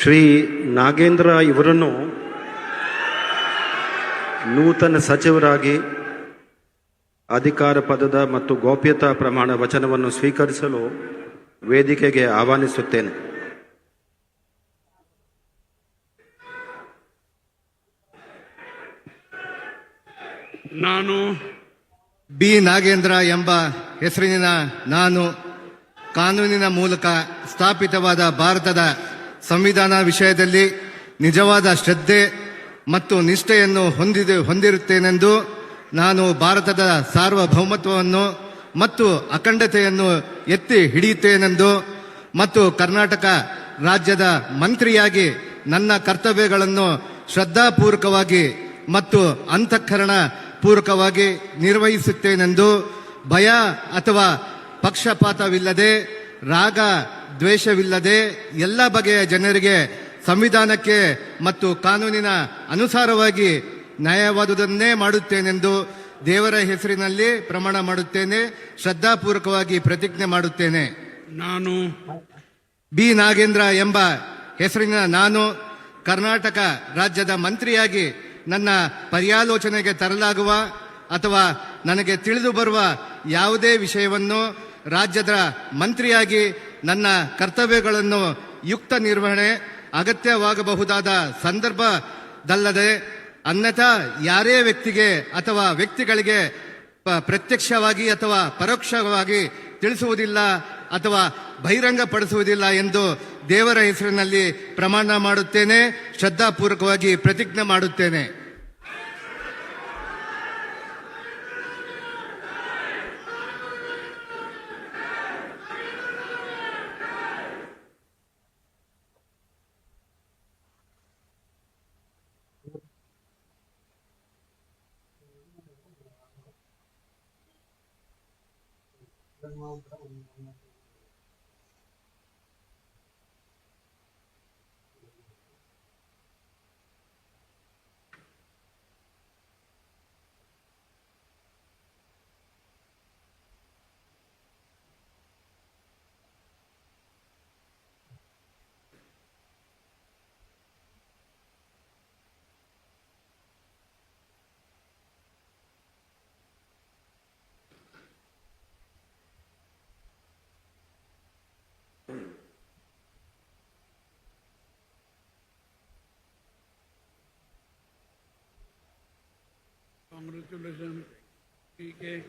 ಶ್ರೀ ನಾಗೇಂದ್ರ ಇವರನ್ನು ನೂತನ ಸಚಿವರಾಗಿ ಅಧಿಕಾರ ಪದದ ಮತ್ತು ಗೌಪ್ಯತಾ ಪ್ರಮಾಣ ವಚನವನ್ನು ಸ್ವೀಕರಿಸಲು ವೇದಿಕೆಗೆ ಆಹ್ವಾನಿಸುತ್ತೇನೆ. ನಾನು ಬಿ ನಾಗೇಂದ್ರ ಎಂಬ ಹೆಸರಿನ ನಾನು ಕಾನೂನಿನ ಮೂಲಕ ಸ್ಥಾಪಿತವಾದ ಭಾರತದ ಸಂವಿಧಾನ ವಿಷಯದಲ್ಲಿ ನಿಜವಾದ ಶ್ರದ್ಧೆ ಮತ್ತು ನಿಷ್ಠೆಯನ್ನು ಹೊಂದಿರುತ್ತೇನೆಂದು ನಾನು ಭಾರತದ ಸಾರ್ವಭೌಮತ್ವವನ್ನು ಮತ್ತು ಅಖಂಡತೆಯನ್ನು ಎತ್ತಿ ಹಿಡಿಯುತ್ತೇನೆಂದು ಮತ್ತು ಕರ್ನಾಟಕ ರಾಜ್ಯದ ಮಂತ್ರಿಯಾಗಿ ನನ್ನ ಕರ್ತವ್ಯಗಳನ್ನು ಶ್ರದ್ಧಾಪೂರ್ವಕವಾಗಿ ಮತ್ತು ಅಂತಃಕರಣ ಪೂರ್ವಕವಾಗಿ ನಿರ್ವಹಿಸುತ್ತೇನೆಂದು ಭಯ ಅಥವಾ ಪಕ್ಷಪಾತವಿಲ್ಲದೆ ರಾಗ ದ್ವೇಷವಿಲ್ಲದೆ ಎಲ್ಲ ಬಗೆಯ ಜನರಿಗೆ ಸಂವಿಧಾನಕ್ಕೆ ಮತ್ತು ಕಾನೂನಿನ ಅನುಸಾರವಾಗಿ ನ್ಯಾಯವಾದುದನ್ನೇ ಮಾಡುತ್ತೇನೆಂದು ದೇವರ ಹೆಸರಿನಲ್ಲಿ ಪ್ರಮಾಣ ಮಾಡುತ್ತೇನೆ. ಶ್ರದ್ಧಾಪೂರ್ವಕವಾಗಿ ಪ್ರತಿಜ್ಞೆ ಮಾಡುತ್ತೇನೆ. ನಾನು ಬಿ ನಾಗೇಂದ್ರ ಎಂಬ ಹೆಸರಿನ ನಾನು ಕರ್ನಾಟಕ ರಾಜ್ಯದ ಮಂತ್ರಿಯಾಗಿ ನನ್ನ ಪರ್ಯಾಲೋಚನೆಗೆ ತರಲಾಗುವ ಅಥವಾ ನನಗೆ ತಿಳಿದು ಬರುವ ಯಾವುದೇ ವಿಷಯವನ್ನು ರಾಜ್ಯದ ಮಂತ್ರಿಯಾಗಿ ನನ್ನ ಕರ್ತವ್ಯಗಳನ್ನು ಯುಕ್ತ ನಿರ್ವಹಣೆ ಅಗತ್ಯವಾಗಬಹುದಾದ ಸಂದರ್ಭದಲ್ಲದೆ ಅನ್ಯಥಾ ಯಾರೇ ವ್ಯಕ್ತಿಗೆ ಅಥವಾ ವ್ಯಕ್ತಿಗಳಿಗೆ ಪ್ರತ್ಯಕ್ಷವಾಗಿ ಅಥವಾ ಪರೋಕ್ಷವಾಗಿ ತಿಳಿಸುವುದಿಲ್ಲ ಅಥವಾ ಬಹಿರಂಗಪಡಿಸುವುದಿಲ್ಲ ಎಂದು ದೇವರ ಹೆಸರಿನಲ್ಲಿ ಪ್ರಮಾಣ ಮಾಡುತ್ತೇನೆ. ಶ್ರದ್ಧಾಪೂರ್ವಕವಾಗಿ ಪ್ರತಿಜ್ಞೆ ಮಾಡುತ್ತೇನೆ. Congratulations, PK.